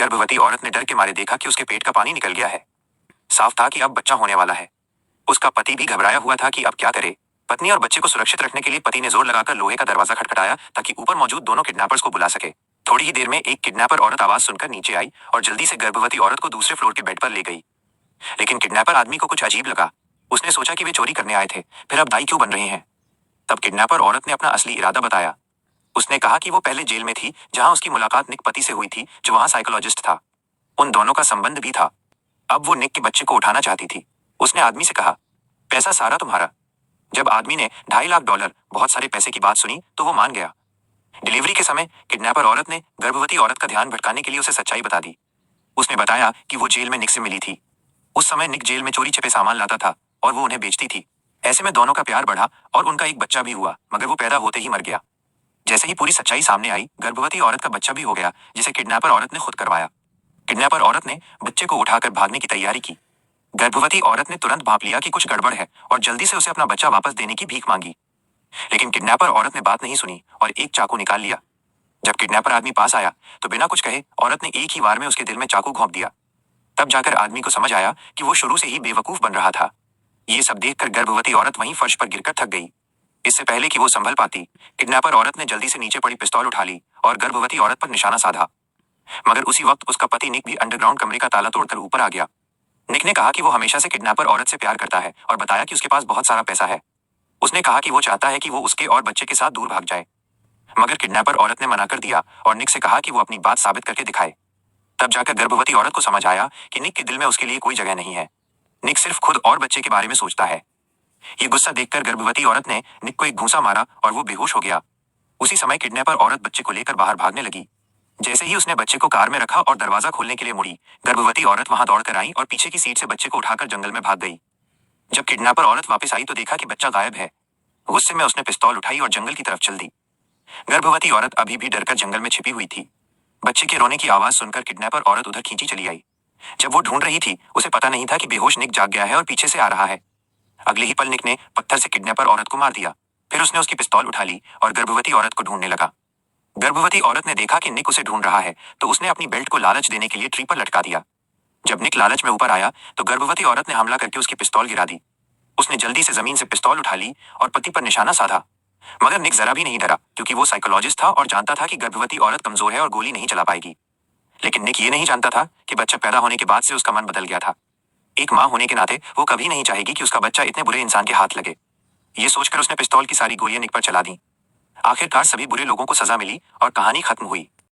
गर्भवती औरत ने डर के मारे देखा कि उसके पेट का पानी निकल गया है। साफ था कि अब बच्चा होने वाला है। उसका पति भी घबराया हुआ था कि अब क्या करे। पत्नी और बच्चे को सुरक्षित रखने के लिए पति ने जोर लगाकर लोहे का दरवाजा खटखटाया ताकि ऊपर मौजूद दोनों किडनैपर्स को बुला सके। थोड़ी ही देर में एक किडनैपर औरत आवाज सुनकर नीचे आई और जल्दी से गर्भवती औरत को दूसरे फ्लोर के बेड पर ले गई। लेकिन किडनैपर आदमी को कुछ अजीब लगा। उसने सोचा कि वे चोरी करने आए थे, फिर अब दाई क्यों बन रहे हैं। तब किडनैपर औरत ने अपना असली इरादा बताया। उसने कहा कि वो पहले जेल में थी जहां उसकी मुलाकात निक पति से हुई थी जो वहां साइकोलॉजिस्ट था। उन दोनों का संबंध भी था। अब वो निक के बच्चे को उठाना चाहती थी। उसने आदमी से कहा, पैसा सारा तुम्हारा। जब आदमी ने $2.5 लाख बहुत सारे पैसे की बात सुनी तो वो मान गया। डिलीवरी के समय किडनैपर औरत ने गर्भवती औरत का ध्यान भटकाने के लिए उसे सच्चाई बता दी। उसने बताया कि वो जेल में निक से मिली थी। उस समय निक जेल में चोरी छिपे सामान लाता था और वो उन्हें बेचती थी। ऐसे में दोनों का प्यार बढ़ा और उनका एक बच्चा भी हुआ, मगर वो पैदा होते ही मर गया। जैसे ही पूरी सच्चाई सामने आई, गर्भवती औरत का बच्चा भी हो गया जिसे किडनैपर औरत ने खुद करवाया। किडनैपर औरत ने बच्चे को उठाकर भागने की तैयारी की। गर्भवती औरत ने तुरंत भांप लिया कि कुछ गड़बड़ है और जल्दी से उसे अपना बच्चा वापस देने की भीख मांगी। लेकिन किडनैपर औरत ने बात नहीं सुनी और एक चाकू निकाल लिया। जब किडनैपर आदमी पास आया तो बिना कुछ कहे औरत ने एक ही वार में उसके दिल में चाकू घोंप दिया। तब जाकर आदमी को समझ आया कि वो शुरू से ही बेवकूफ बन रहा था। ये सब देखकर गर्भवती औरत वहीं फर्श पर गिरकर थक गई। इससे पहले कि वो संभल पाती, किडनैपर औरत ने जल्दी से नीचे पड़ी पिस्तौल उठा ली और गर्भवती औरत पर निशाना साधा। मगर उसी वक्त उसका पति निक भी अंडरग्राउंड कमरे का ताला तोड़कर ऊपर आ गया। निक ने कहा कि वो हमेशा से किडनैपर औरत से प्यार करता है और बताया कि उसके पास बहुत सारा पैसा है। उसने कहा कि वो चाहता है कि वो उसके और बच्चे के साथ दूर भाग जाए। मगर किडनैपर औरत ने मना कर दिया और निक से कहा कि वो अपनी बात साबित करके दिखाए। तब जाकर गर्भवती औरत को समझ आया कि निक के दिल में उसके लिए कोई जगह नहीं है। निक सिर्फ खुद और बच्चे के बारे में सोचता है। ये गुस्सा देखकर गर्भवती औरत ने निक को एक घूंसा मारा और वो बेहोश हो गया। उसी समय किडनैपर औरत बच्चे को लेकर बाहर भागने लगी। जैसे ही उसने बच्चे को कार में रखा और दरवाजा खोलने के लिए मुड़ी, गर्भवती औरत वहां दौड़कर आई और पीछे की सीट से बच्चे को उठाकर जंगल में भाग गई। जब किडनैपर औरत वापस आई तो देखा कि बच्चा गायब है। गुस्से में उसने पिस्तौल उठाई और जंगल की तरफ चल दी। गर्भवती औरत अभी भी डरकर जंगल में छिपी हुई थी। बच्चे के रोने की आवाज सुनकर किडनैपर औरत उधर खींची चली आई। जब वो ढूंढ रही थी, उसे पता नहीं था कि बेहोश निक जाग गया है और पीछे से आ रहा है। अगले ही पल निक ने पत्थर से किडनैपर औरत को मार दिया। फिर उसने उसकी पिस्तौल उठा ली और गर्भवती औरत को ढूंढने लगा। गर्भवती औरत ने देखा कि निक उसे ढूंढ रहा है तो उसने अपनी बेल्ट को लालच देने के लिए ट्री पर लटका दिया। जब निक लालच में ऊपर आया तो गर्भवती औरत ने हमला करके उसकी पिस्तौल गिरा दी। उसने जल्दी से जमीन से पिस्तौल उठा ली और पति पर निशाना साधा। मगर निक जरा भी नहीं डरा क्योंकि वो साइकोलॉजिस्ट था और जानता था कि गर्भवती औरत कमजोर है और गोली नहीं चला पाएगी। लेकिन निक ये नहीं जानता था कि बच्चा पैदा होने के बाद से उसका मन बदल गया था। एक माँ होने के नाते वो कभी नहीं चाहेगी कि उसका बच्चा इतने बुरे इंसान के हाथ लगे। ये सोचकर उसने पिस्तौल की सारी गोलियां निक पर चला दी। आखिरकार सभी बुरे लोगों को सजा मिली और कहानी खत्म हुई।